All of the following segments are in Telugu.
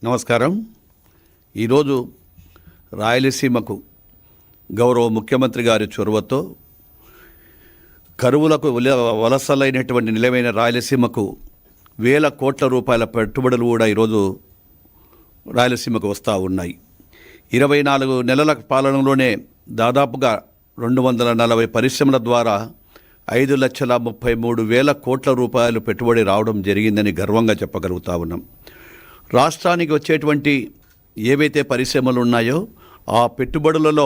నమస్కారం. ఈరోజు రాయలసీమకు గౌరవ ముఖ్యమంత్రి గారి చొరవతో కరువులకు వలసలైనటువంటి నిలవైన రాయలసీమకు వేల కోట్ల రూపాయల పెట్టుబడులు కూడా ఈరోజు రాయలసీమకు వస్తూ ఉన్నాయి. 24 నెలల పాలనలోనే దాదాపుగా 240 పరిశ్రమల ద్వారా 5,33,000 కోట్ల రూపాయలు పెట్టుబడి రావడం జరిగిందని గర్వంగా చెప్పగలుగుతా ఉన్నాం. రాష్ట్రానికి వచ్చేటువంటి ఏవైతే పరిశ్రమలు ఉన్నాయో ఆ పెట్టుబడులలో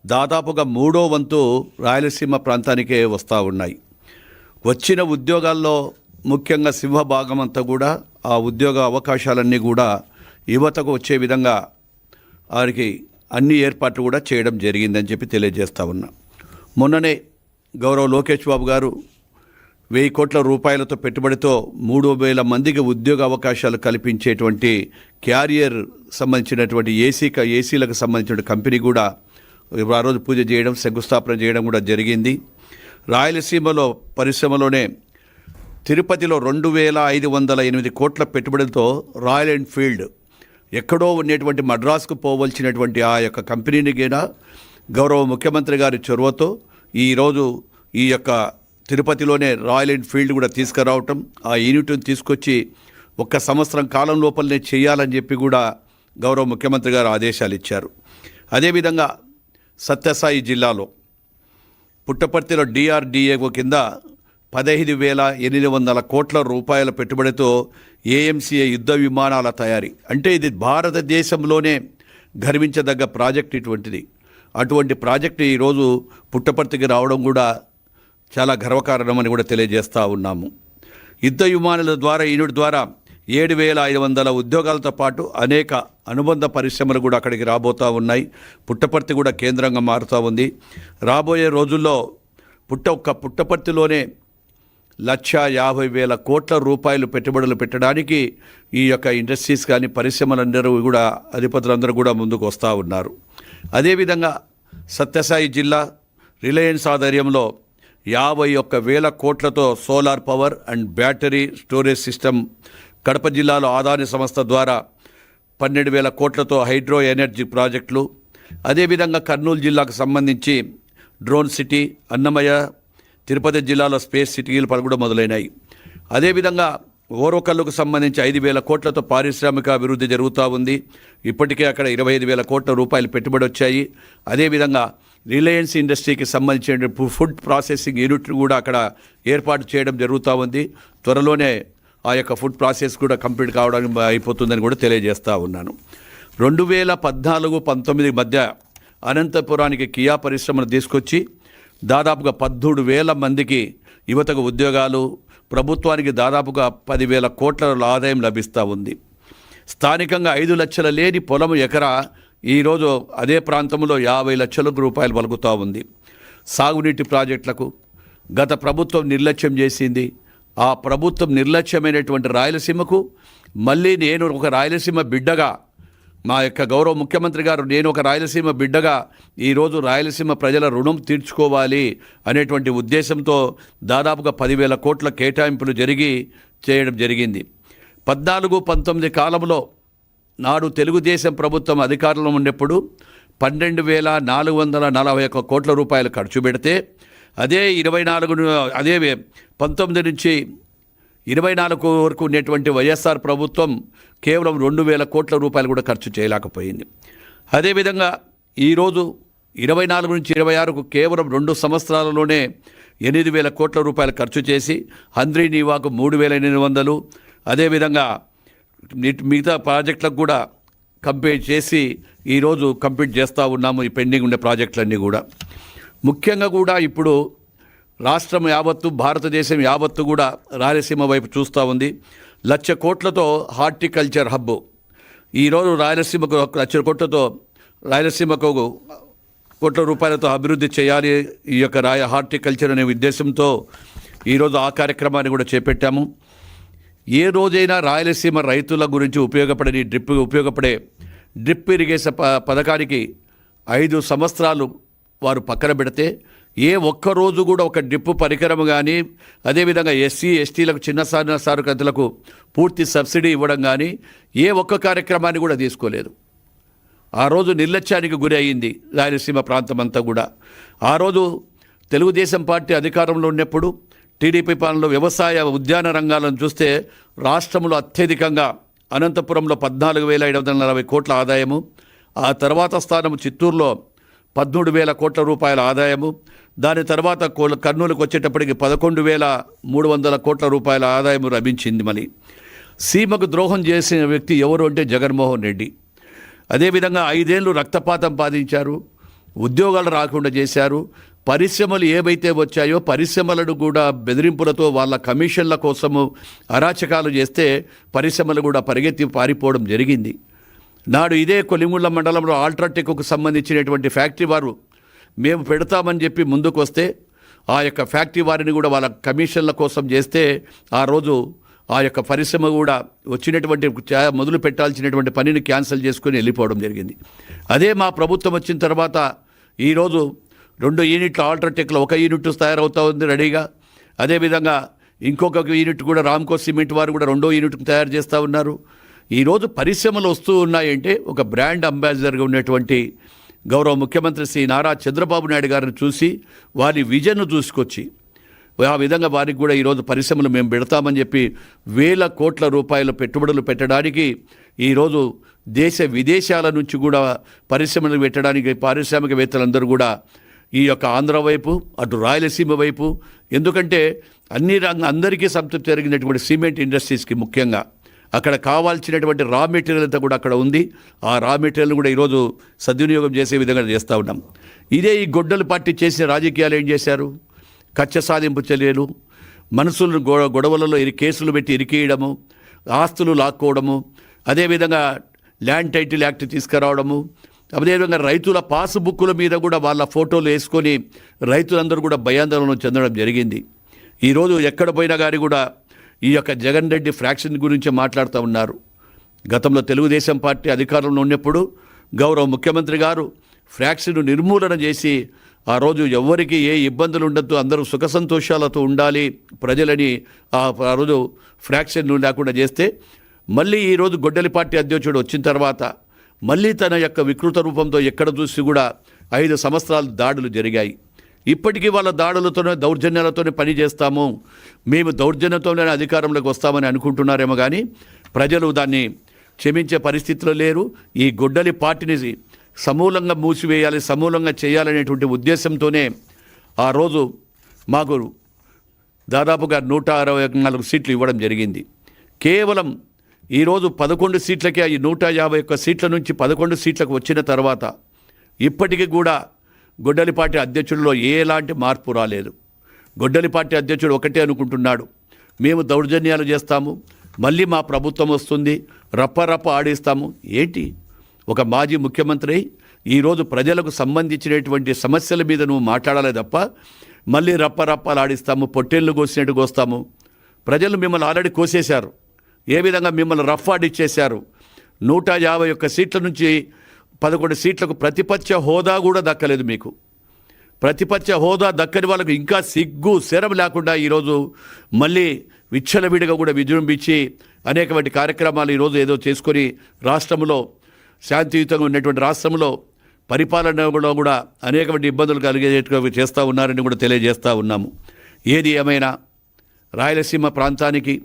దాదాపుగా 3వ వంతు రాయలసీమ ప్రాంతానికే వస్తూ ఉన్నాయి. వచ్చిన ఉద్యోగాల్లో ముఖ్యంగా సింహభాగం అంతా కూడా ఆ ఉద్యోగ అవకాశాలన్నీ కూడా యువతకు వచ్చే విధంగా వారికి అన్ని ఏర్పాట్లు కూడా చేయడం జరిగిందని చెప్పి తెలియజేస్తూ ఉన్నా. మొన్ననే గౌరవ లోకేష్ బాబు గారు 1,000 కోట్ల రూపాయలతో పెట్టుబడితో 3,000 మందికి ఉద్యోగ అవకాశాలు కల్పించేటువంటి క్యారియర్ సంబంధించినటువంటి ఏసీలకు సంబంధించిన కంపెనీ కూడా ఆ రోజు పూజ చేయడం, శంకుస్థాపన చేయడం కూడా జరిగింది. రాయలసీమలో పరిశ్రమలోనే తిరుపతిలో 2,508 కోట్ల పెట్టుబడితో రాయల్ ఎన్ఫీల్డ్ ఎక్కడో ఉన్నటువంటి మద్రాసుకు పోవలసినటువంటి ఆ యొక్క కంపెనీని కూడా గౌరవ ముఖ్యమంత్రి గారి చొరవతో ఈరోజు ఈ యొక్క తిరుపతిలోనే రాయల్ ఎన్ఫీల్డ్ కూడా తీసుకురావటం, ఆ యూనిట్ని తీసుకొచ్చి 1 సంవత్సరం కాలం లోపలనే చేయాలని చెప్పి కూడా గౌరవ ముఖ్యమంత్రి గారు ఆదేశాలు ఇచ్చారు. అదేవిధంగా సత్యసాయి జిల్లాలో పుట్టపర్తిలో DRDO కింద 15,800 కోట్ల రూపాయల పెట్టుబడితో AMCA యుద్ధ విమానాల తయారీ, అంటే ఇది భారతదేశంలోనే గర్వించదగ్గ ప్రాజెక్ట్ ఇటువంటిది. అటువంటి ప్రాజెక్టు ఈరోజు పుట్టపర్తికి రావడం కూడా చాలా గర్వకారణమని కూడా తెలియజేస్తూ ఉన్నాము. యుద్ధ విమానాల ద్వారా యూనిట్ ద్వారా 7,500 ఉద్యోగాలతో పాటు అనేక అనుబంధ పరిశ్రమలు కూడా అక్కడికి రాబోతూ ఉన్నాయి. పుట్టపర్తి కూడా కేంద్రంగా మారుతూ ఉంది. రాబోయే రోజుల్లో పుట్టపర్తిలోనే 1,50,000 కోట్ల రూపాయలు పెట్టుబడులు పెట్టడానికి ఈ యొక్క ఇండస్ట్రీస్ కానీ పరిశ్రమలందరూ కూడా అధిపతులందరూ కూడా ముందుకు వస్తూ ఉన్నారు. అదేవిధంగా సత్యసాయి జిల్లా రిలయన్స్ ఆధ్వర్యంలో 51,000 కోట్లతో solar power and battery storage system, Kadapa జిల్లాలో ఆదాని సంస్థ ద్వారా 12,000 కోట్లతో హైడ్రో ఎనర్జీ ప్రాజెక్టులు, అదేవిధంగా కర్నూలు జిల్లాకు సంబంధించి డ్రోన్ సిటీ, అన్నమయ్య, తిరుపతి జిల్లాలో స్పేస్ సిటీలు కూడా మొదలైనాయి. అదేవిధంగా ఓరోకల్లుకు సంబంధించి 5,000 కోట్లతో పారిశ్రామిక అభివృద్ధి జరుగుతూ ఉంది. ఇప్పటికే అక్కడ 25,000 కోట్ల రూపాయలు పెట్టుబడి వచ్చాయి. అదేవిధంగా రిలయన్స్ ఇండస్ట్రీకి సంబంధించిన ఫుడ్ ప్రాసెసింగ్ యూనిట్ కూడా అక్కడ ఏర్పాటు చేయడం జరుగుతూ ఉంది. త్వరలోనే ఆ యొక్క ఫుడ్ ప్రాసెస్ కూడా కంప్లీట్ కావడానికి అయిపోతుందని కూడా తెలియజేస్తూ ఉన్నాను. 2014-19 మధ్య అనంతపురానికి కియా పరిశ్రమను తీసుకొచ్చి దాదాపుగా 13,000 మందికి యువతకు ఉద్యోగాలు, ప్రభుత్వానికి దాదాపుగా 10,000 కోట్ల ఆదాయం లభిస్తూ ఉంది. స్థానికంగా 5 లక్షల లేని పొలం ఎకరా ఈరోజు అదే ప్రాంతంలో 50 లక్షల రూపాయలు పలుకుతూ ఉంది. సాగునీటి ప్రాజెక్టులకు గత ప్రభుత్వం నిర్లక్ష్యం చేసింది. ఆ ప్రభుత్వం నిర్లక్ష్యమైనటువంటి రాయలసీమకు మళ్ళీ నేను ఒక రాయలసీమ బిడ్డగా, మా యొక్క గౌరవ ముఖ్యమంత్రి గారు నేను ఒక రాయలసీమ బిడ్డగా ఈరోజు రాయలసీమ ప్రజల రుణం తీర్చుకోవాలి అనేటువంటి ఉద్దేశంతో దాదాపుగా 10,000 కోట్ల కేటాయింపులు చేయడం జరిగింది. 14-19 కాలంలో నాడు తెలుగుదేశం ప్రభుత్వం అధికారంలో ఉన్నప్పుడు 12,441 కోట్ల రూపాయలు ఖర్చు పెడితే అదే 19 నుంచి 24 వరకు ఉన్నటువంటి వైఎస్ఆర్ ప్రభుత్వం కేవలం 2,000 కోట్ల రూపాయలు కూడా ఖర్చు చేయలేకపోయింది. అదేవిధంగా ఈరోజు 24 నుంచి 26కు కేవలం 2 సంవత్సరాలలోనే 8,000 కోట్ల రూపాయలు ఖర్చు చేసి హంద్రీ నీవాకు 3,800, అదేవిధంగా మిగతా ప్రాజెక్టులకు కూడా కంప్లీట్ చేసి ఈరోజు కంప్లీట్ చేస్తూ ఉన్నాము. ఈ పెండింగ్ ఉండే ప్రాజెక్టులన్నీ కూడా ముఖ్యంగా కూడా ఇప్పుడు రాష్ట్రం యావత్తు, భారతదేశం యావత్తు కూడా రాయలసీమ వైపు చూస్తూ ఉంది. 1,00,000 కోట్లతో హార్టికల్చర్ హబ్ ఈరోజు రాయలసీమకు 1,00,000 కోట్లతో రాయలసీమకు కోట్ల రూపాయలతో అభివృద్ధి చేయాలి ఈ యొక్క హార్టికల్చర్ అనే ఉద్దేశంతో ఈరోజు ఆ కార్యక్రమాన్ని కూడా చేపట్టాము. ఏ రోజైనా రాయలసీమ రైతుల గురించి ఉపయోగపడే డ్రిప్ ఇరిగేషన్ పథకానికి 5 సంవత్సరాలు వారు పక్కన పెడితే ఏ ఒక్కరోజు కూడా ఒక డ్రిప్ పరికరం కానీ, అదేవిధంగా ఎస్సీ ఎస్టీలకు చిన్న సారుకంతులకు పూర్తి సబ్సిడీ ఇవ్వడం కానీ ఏ ఒక్క కార్యక్రమాన్ని కూడా తీసుకోలేదు. ఆ రోజు నిర్లక్ష్యానికి గురి అయింది రాయలసీమ ప్రాంతం అంతా కూడా. ఆ రోజు తెలుగుదేశం పార్టీ అధికారంలో ఉన్నప్పుడు టీడీపీ పాలనలో వ్యవసాయ ఉద్యాన రంగాలను చూస్తే రాష్ట్రంలో అత్యధికంగా అనంతపురంలో 14,540 కోట్ల ఆదాయము, ఆ తర్వాత స్థానం చిత్తూరులో 13,000 కోట్ల రూపాయల ఆదాయము, దాని తర్వాత కర్నూలుకు వచ్చేటప్పటికి 11,300 కోట్ల రూపాయల ఆదాయం లభించింది. మళ్ళీ సీమకు ద్రోహం చేసిన వ్యక్తి ఎవరు అంటే జగన్మోహన్ రెడ్డి. అదేవిధంగా 5 ఏళ్ళు రక్తపాతం పాదించారు, ఉద్యోగాలు రాకుండా చేశారు. పరిశ్రమలు ఏవైతే వచ్చాయో పరిశ్రమలను కూడా బెదిరింపులతో వాళ్ళ కమిషన్ల కోసము అరాచకాలు చేస్తే పరిశ్రమలు కూడా పరిగెత్తి పారిపోవడం జరిగింది. నాడు ఇదే కొలిముళ్ళ మండలంలో ఆల్ట్రాటెక్కు సంబంధించినటువంటి ఫ్యాక్టరీ వారు మేము పెడతామని చెప్పి ముందుకు వస్తే ఆ యొక్క ఫ్యాక్టరీ వారిని కూడా వాళ్ళ కమిషన్ల కోసం చేస్తే ఆ రోజు ఆ యొక్క పరిశ్రమ కూడా వచ్చినటువంటి మొదలు పెట్టాల్సినటువంటి పనిని క్యాన్సిల్ చేసుకొని వెళ్ళిపోవడం జరిగింది. అదే మా ప్రభుత్వం వచ్చిన తర్వాత ఈరోజు 2 యూనిట్ల ఆల్ట్రాటెక్లో 1 యూనిట్ తయారవుతూ ఉంది రెడీగా. అదేవిధంగా ఇంకొక యూనిట్ కూడా రామ్కో సిమెంట్ వారు కూడా 2వ యూనిట్ తయారు చేస్తూ ఉన్నారు. ఈరోజు పరిశ్రమలు వస్తూ ఉన్నాయంటే ఒక బ్రాండ్ అంబాసిడర్గా ఉన్నటువంటి గౌరవ ముఖ్యమంత్రి శ్రీ నారా చంద్రబాబు నాయుడు గారిని చూసి వారి విజన్ను చూసుకొచ్చి ఆ విధంగా వారికి కూడా ఈరోజు పరిశ్రమలు మేము పెడతామని చెప్పి వేల కోట్ల రూపాయల పెట్టుబడులు పెట్టడానికి ఈరోజు దేశ విదేశాల నుంచి కూడా పరిశ్రమలు పెట్టడానికి పారిశ్రామికవేత్తలందరూ కూడా ఈ యొక్క ఆంధ్ర వైపు అటు రాయలసీమ వైపు, ఎందుకంటే అందరికీ సంతృప్తి జరిగినటువంటి సిమెంట్ ఇండస్ట్రీస్కి ముఖ్యంగా అక్కడ కావాల్సినటువంటి రా మెటీరియల్ అంతా కూడా అక్కడ ఉంది. ఆ రా మెటీరియల్ కూడా ఈరోజు సద్వినియోగం చేసే విధంగా చేస్తూ ఉన్నాం. ఇదే ఈ గొడ్డలి పార్టీ చేసిన రాజకీయాలు ఏం చేశారు? కక్ష సాధింపు చర్యలు, మనుషులను గొడవలలో కేసులు పెట్టి ఇరికేయడము, ఆస్తులు లాక్కోవడము, అదేవిధంగా ల్యాండ్ టైటిల్ యాక్ట్ తీసుకురావడము, అదేవిధంగా రైతుల పాస్బుక్కుల మీద కూడా వాళ్ళ ఫోటోలు వేసుకొని రైతులందరూ కూడా భయాందోళన చెందడం జరిగింది. ఈరోజు ఎక్కడ పోయినా కానీ కూడా ఈ యొక్క జగన్ రెడ్డి ఫ్రాక్షన్ గురించి మాట్లాడుతూ ఉన్నారు. గతంలో తెలుగుదేశం పార్టీ అధికారంలో ఉన్నప్పుడు గౌరవ ముఖ్యమంత్రి గారు ఫ్రాక్షన్ నిర్మూలన చేసి ఆ రోజు ఎవరికి ఏ ఇబ్బందులు ఉండద్దు, అందరూ సుఖ సంతోషాలతో ఉండాలి ప్రజలని ఆ రోజు ఫ్రాక్షన్ లేకుండా చేస్తే, మళ్ళీ ఈరోజు గొడ్డలి పార్టీ అధ్యక్షుడు వచ్చిన తర్వాత మళ్ళీ తన యొక్క వికృత రూపంతో ఎక్కడ చూసి కూడా 5 సంవత్సరాలు దాడులు జరిగాయి. ఇప్పటికీ వాళ్ళ దాడులతోనే దౌర్జన్యాలతోనే పని చేస్తాము, మేము దౌర్జన్యంతోనే అధికారంలోకి వస్తామని అనుకుంటున్నారేమో కానీ ప్రజలు దాన్ని క్షమించే పరిస్థితిలో లేరు. ఈ గొడ్డలి పార్టీని సమూలంగా మూసివేయాలి, సమూలంగా చేయాలనేటువంటి ఉద్దేశంతోనే ఆ రోజు మాకు దాదాపుగా 164 సీట్లు ఇవ్వడం జరిగింది. కేవలం ఈరోజు 11 సీట్లకే ఈ 151 సీట్ల నుంచి 11 సీట్లకు వచ్చిన తర్వాత ఇప్పటికీ కూడా గొడ్డలి పార్టీ అధ్యక్షుడిలో ఎలాంటి మార్పు రాలేదు. గొడ్డలి పార్టీ అధ్యక్షుడు ఒకటే అనుకుంటున్నాడు, మేము దౌర్జన్యాలు చేస్తాము, మళ్ళీ మా ప్రభుత్వం వస్తుంది, రప్ప ఆడిస్తాము. ఏంటి, ఒక మాజీ ముఖ్యమంత్రి ఈరోజు ప్రజలకు సంబంధించినటువంటి సమస్యల మీద నువ్వు మాట్లాడాలి తప్ప మళ్ళీ రప్పలు ఆడిస్తాము, పొట్టేళ్ళు కోసినట్టు కోస్తాము. ప్రజలు మిమ్మల్ని ఆల్రెడీ కోసేశారు, ఏ విధంగా మిమ్మల్ని రఫ్ ఆడిచ్చేశారు. 151 సీట్ల నుంచి 11 సీట్లకు ప్రతిపక్ష హోదా కూడా దక్కలేదు మీకు. ప్రతిపక్ష హోదా దక్కని వాళ్ళకు ఇంకా సిగ్గు శరం లేకుండా ఈరోజు మళ్ళీ విచ్చలవిడిగా కూడా విజృంభించి అనేకమైన కార్యక్రమాలు ఈరోజు ఏదో చేసుకొని రాష్ట్రంలో శాంతియుతంగా ఉన్నటువంటి రాష్ట్రంలో పరిపాలనలో కూడా అనేకమైన ఇబ్బందులు కలిగేట్టుగా చేస్తూ ఉన్నారని కూడా తెలియజేస్తూ ఉన్నాము. ఏది ఏమైనా రాయలసీమ ప్రాంతానికి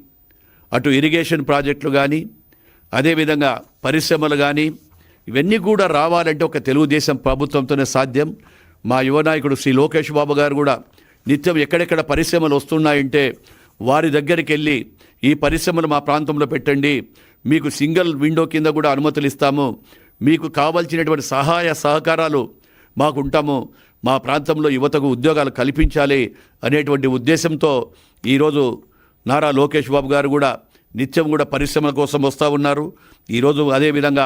అటు ఇరిగేషన్ ప్రాజెక్టులు కానీ, అదేవిధంగా పరిశ్రమలు కానీ, ఇవన్నీ కూడా రావాలంటే ఒక తెలుగుదేశం ప్రభుత్వంతోనే సాధ్యం. మా యువ నాయకుడు శ్రీ లోకేష్ బాబు గారు కూడా నిత్యం ఎక్కడెక్కడ పరిశ్రమలు వస్తున్నాయంటే వారి దగ్గరికి వెళ్ళి ఈ పరిశ్రమలు మా ప్రాంతంలో పెట్టండి, మీకు సింగిల్ విండో కింద కూడా అనుమతులు ఇస్తాము, మీకు కావాల్సినటువంటి సహాయ సహకారాలు మాకు ఉంటాము, మా ప్రాంతంలో యువతకు ఉద్యోగాలు కల్పించాలి అనేటువంటి ఉద్దేశంతో ఈరోజు నారా లోకేష్ బాబు గారు కూడా నిత్యం కూడా పరిశ్రమల కోసం వస్తూ ఉన్నారు. ఈరోజు అదేవిధంగా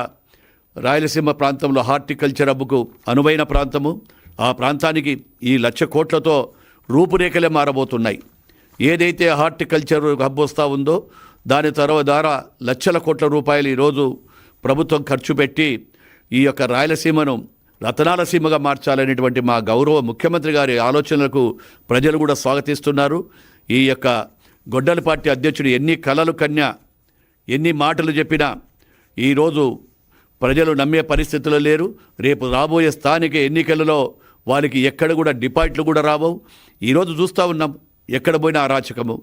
రాయలసీమ ప్రాంతంలో హార్టికల్చర్ హబ్కు అనువైన ప్రాంతము, ఆ ప్రాంతానికి ఈ 1,00,000 కోట్లతో రూపురేఖలే మారబోతున్నాయి. ఏదైతే హార్టికల్చర్ హబ్ వస్తూ ఉందో దాని ద్వారా లక్షల కోట్ల రూపాయలు ఈరోజు ప్రభుత్వం ఖర్చు పెట్టి ఈ యొక్క రాయలసీమను రతనాల సీమగా మార్చాలనేటువంటి మా గౌరవ ముఖ్యమంత్రి గారి ఆలోచనలకు ప్రజలు కూడా స్వాగతిస్తున్నారు. ఈ యొక్క గొడ్డలపాటి అధ్యక్షుడు ఎన్ని కలలు కన్యా, ఎన్ని మాటలు చెప్పినా ఈరోజు ప్రజలు నమ్మే పరిస్థితుల్లో లేరు. రేపు రాబోయే స్థానిక ఎన్నికలలో వాళ్ళకి ఎక్కడ కూడా డిపాజిట్లు కూడా రావు. ఈరోజు చూస్తూ ఉన్నాం, ఎక్కడ పోయినా అరాచకము.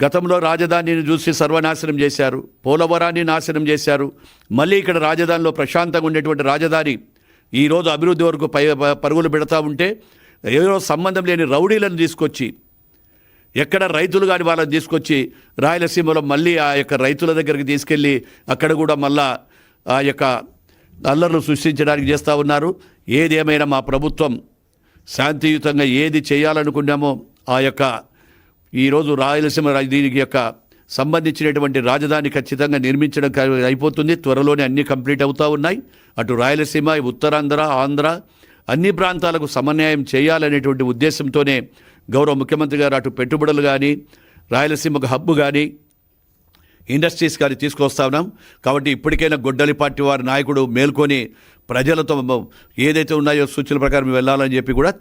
గతంలో రాజధానిని చూసి సర్వనాశనం చేశారు, పోలవరాన్ని నాశనం చేశారు. మళ్ళీ ఇక్కడ రాజధానిలో ప్రశాంతంగా ఉండేటువంటి రాజధాని ఈరోజు అభివృద్ధి వరకు పరుగులు పెడతా ఉంటే ఏదో సంబంధం లేని రౌడీలను తీసుకొచ్చి, ఎక్కడ రైతులు కానీ వాళ్ళని తీసుకొచ్చి రాయలసీమలో మళ్ళీ ఆ యొక్క రైతుల దగ్గరికి తీసుకెళ్ళి అక్కడ కూడా మళ్ళా ఆ యొక్క అల్లర్లు సృష్టించడానికి చేస్తూ ఉన్నారు. ఏదేమైనా మా ప్రభుత్వం శాంతియుతంగా ఏది చేయాలనుకున్నామో ఆ యొక్క ఈరోజు రాయలసీమ దీనికి యొక్క సంబంధించినటువంటి రాజధాని ఖచ్చితంగా నిర్మించడం అయిపోతుంది. త్వరలోనే అన్నీ కంప్లీట్ అవుతూ ఉన్నాయి. అటు రాయలసీమ, ఉత్తరాంధ్ర, ఆంధ్ర అన్ని ప్రాంతాలకు సమన్వయం చేయాలనేటువంటి ఉద్దేశంతోనే గౌరవ ముఖ్యమంత్రి గారు అటు పెట్టుబడులు కానీ, రాయలసీమకు హబ్బు కానీ, ఇండస్ట్రీస్ కానీ తీసుకొస్తా ఉన్నాం. కాబట్టి ఇప్పటికైనా గొడ్డలిపాటి వారి నాయకుడు మేల్కొని ప్రజలతో ఏదైతే ఉన్నాయో సూచనల ప్రకారం వెళ్ళాలని చెప్పి కూడా